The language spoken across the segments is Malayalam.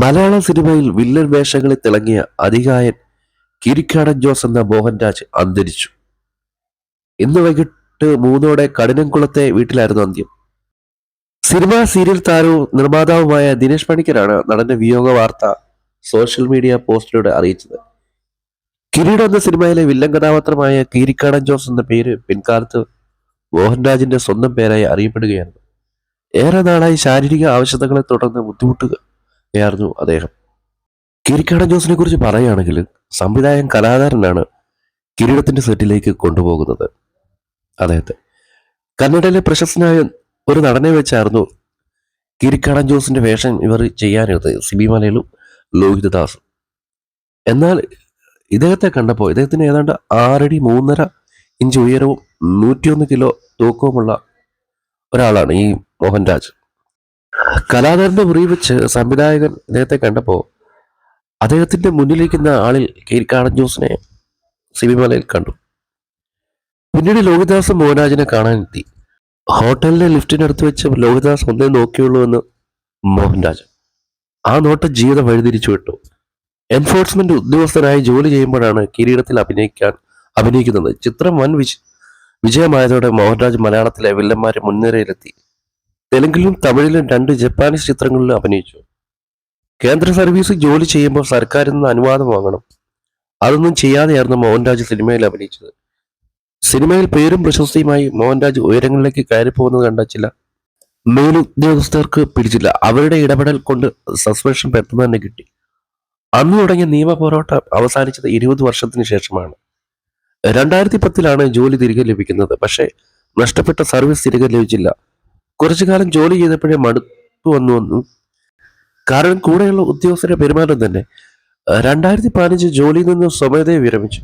മലയാള സിനിമയിൽ വില്ലൻ വേഷങ്ങളിൽ തിളങ്ങിയ അതികായൻ കിരിക്കാടൻ ജോസ് എന്ന മോഹൻരാജ് അന്തരിച്ചു. ഇന്ന് വൈകിട്ട് 3:00 കഠിനംകുളത്തെ വീട്ടിലായിരുന്നു അന്ത്യം. സിനിമാ സീരിയൽ താരവും നിർമ്മാതാവുമായ ദിനേശ് പണിക്കരാണ് നടന്റെ വിയോഗ വാർത്ത സോഷ്യൽ മീഡിയ പോസ്റ്റിലൂടെ അറിയിച്ചത്. കിരീടം എന്ന സിനിമയിലെ വില്ലൻ കഥാപാത്രമായ കീരിക്കാടൻ ജോസ് എന്ന പേര് പിൻകാലത്ത് മോഹൻരാജിന്റെ സ്വന്തം പേരായി അറിയപ്പെടുകയാണ്. ഏറെ നാളായി ശാരീരിക ആവശ്യതകളെ തുടർന്ന് ബുദ്ധിമുട്ടുകയായിരുന്നു അദ്ദേഹം. കിരിക്കാടൻ ജോസിനെ കുറിച്ച് പറയുകയാണെങ്കിൽ സംവിധായകൻ കലാകാരനാണ് കിരീടത്തിന്റെ സെറ്റിലേക്ക് കൊണ്ടുപോകുന്നത് അദ്ദേഹത്തെ. കന്നഡയിലെ പ്രശസ്തനായ ഒരു നടനെ വെച്ചായിരുന്നു കിരിക്കാടൻ ജോസിന്റെ വേഷം ഇവർ ചെയ്യാനിരുന്നത്, സിബി മലയിലും ലോഹിതദാസും. എന്നാൽ ഇദ്ദേഹത്തെ കണ്ടപ്പോൾ ഇദ്ദേഹത്തിന് ഏതാണ്ട് 6 അടി 3.5 ഇഞ്ച് ഉയരവും 101 കിലോ തൂക്കവുമുള്ള ഒരാളാണ് ഈ മോഹൻരാജ്. കലാകാരന്റെ മുറി വെച്ച് സംവിധായകൻ ഇദ്ദേഹത്തെ കണ്ടപ്പോൾ അദ്ദേഹത്തിന്റെ മുന്നിലിരിക്കുന്ന ആളിൽ കീരിക്കാടൻ ജോസിനെ സിബിമലയിൽ കണ്ടു. പിന്നീട് ലോഹിദാസ് മോഹൻരാജിനെ കാണാനെത്തി. ഹോട്ടലിലെ ലിഫ്റ്റിനടുത്ത് വെച്ച് ലോഹിദാസ് ഒന്നേ നോക്കിയുള്ളൂ എന്ന് മോഹൻരാജ്. ആ നോട്ടം ജീവിതം വഴിതിരിച്ചു വിട്ടു. എൻഫോഴ്സ്മെന്റ് ഉദ്യോഗസ്ഥനായി ജോലി ചെയ്യുമ്പോഴാണ് കിരീടത്തിൽ അഭിനയിക്കുന്നത്. ചിത്രം വൻ വിജയമായതോടെ മോഹൻരാജ് മലയാളത്തിലെ വില്ലന്മാരെ മുൻനിരയിലെത്തി. തെലുങ്കിലും തമിഴിലും 2 ജപ്പാനീസ് ചിത്രങ്ങളിലും അഭിനയിച്ചു. കേന്ദ്ര സർവീസിൽ ജോലി ചെയ്യുമ്പോൾ സർക്കാരിൽ നിന്ന് അനുവാദം വാങ്ങണം. അതൊന്നും ചെയ്യാതെയായിരുന്നു മോഹൻരാജ് സിനിമയിൽ അഭിനയിച്ചത്. സിനിമയിൽ പേരും പ്രശസ്തിയുമായി മോഹൻരാജ് ഉയരങ്ങളിലേക്ക് കയറിപ്പോകുന്നത് കണ്ട ചില മേലുദ്യോഗസ്ഥർക്ക് പിടിച്ചില്ല. അവരുടെ ഇടപെടൽ കൊണ്ട് സസ്പെൻഷൻ പെട്ടെന്ന് തന്നെ കിട്ടി. അന്ന് തുടങ്ങിയ നിയമ പോരാട്ടം അവസാനിച്ചത് 20 വർഷത്തിന് ശേഷമാണ്. 2010 ജോലി തിരികെ ലഭിക്കുന്നത്. പക്ഷേ നഷ്ടപ്പെട്ട സർവീസ് തിരികെ ലഭിച്ചില്ല. കുറച്ചു കാലം ജോലി ചെയ്തപ്പോഴേ മടുപ്പ് വന്നു. കാരണം കൂടെയുള്ള ഉദ്യോഗസ്ഥരുടെ പെരുമാറ്റം തന്നെ. 2015 ജോലിയിൽ നിന്ന് സ്വമേധയെ വിരമിച്ചു.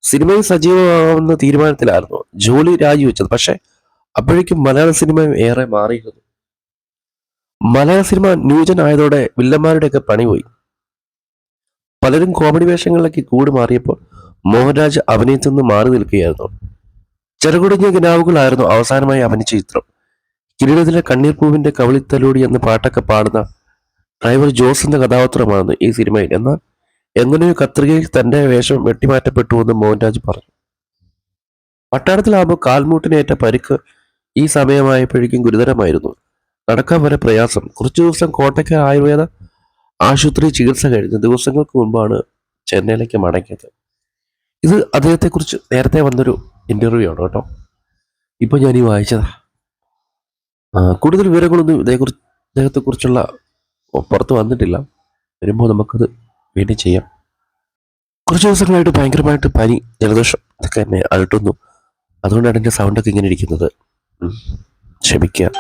സിനിമയിൽ സജീവമാവുന്ന തീരുമാനത്തിലായിരുന്നു ജോലി രാജിവെച്ചത്. പക്ഷെ അപ്പോഴേക്കും മലയാള സിനിമ ഏറെ മാറിയിരുന്നു. മലയാള സിനിമ ന്യൂജൻ ആയതോടെ വില്ലന്മാരുടെയൊക്കെ പണി പോയി. പലരും കോമഡി വേഷങ്ങളിലേക്ക് കൂടി മാറിയപ്പോൾ മോഹൻരാജ് അഭിനയത്തിൽ നിന്ന് മാറി നിൽക്കുകയായിരുന്നു. ചെറുകുടഞ്ഞ കിനാവുകളായിരുന്നു അവസാനമായി അഭിനയിച്ച ചിത്രം. കിരീടത്തിലെ കണ്ണീർ പൂവിന്റെ കവിളിത്തലോടി എന്ന പാട്ടൊക്കെ പാടുന്ന ഡ്രൈവർ ജോസ് എന്ന കഥാപാത്രമാണ് ഈ സിനിമയിൽ. എന്നാൽ എങ്ങനെയോ കത്രികയിൽ തന്റെ വേഷം വെട്ടിമാറ്റപ്പെട്ടുവെന്ന് മോഹൻരാജ് പറഞ്ഞു. പട്ടാളത്തിലാകുമ്പോൾ കാൽമൂട്ടിനേറ്റ പരിക്ക് ഈ സമയമായപ്പോഴേക്കും ഗുരുതരമായിരുന്നു. നടക്കാൻ വരെ പ്രയാസം. കുറച്ചു ദിവസം കോട്ടയ്ക്ക് ആയുർവേദ ആശുപത്രി ചികിത്സ കഴിഞ്ഞ് ദിവസങ്ങൾക്ക് മുമ്പാണ് ചെന്നൈയിലേക്ക് മടങ്ങിയത്. ഇത് അദ്ദേഹത്തെക്കുറിച്ച് നേരത്തെ വന്നൊരു ഇന്റർവ്യൂ ആണ് കേട്ടോ. ഇപ്പൊ ഞാൻ ഈ വായിച്ചതാ. കൂടുതൽ വിവരങ്ങളൊന്നും ഇദ്ദേഹത്തെക്കുറിച്ചുള്ള പുറത്ത് വന്നിട്ടില്ല. വരുമ്പോൾ നമുക്കത് വീണ്ടും ചെയ്യാം. കുറച്ച് ദിവസങ്ങളായിട്ട് ഭയങ്കരമായിട്ട് പനി, ജലദോഷം ഇതൊക്കെ എന്നെ അലട്ടുന്നു. അതുകൊണ്ടാണ് എൻ്റെ സൗണ്ടൊക്കെ ഇങ്ങനെ ഇരിക്കുന്നത്. ക്ഷമിക്കുക.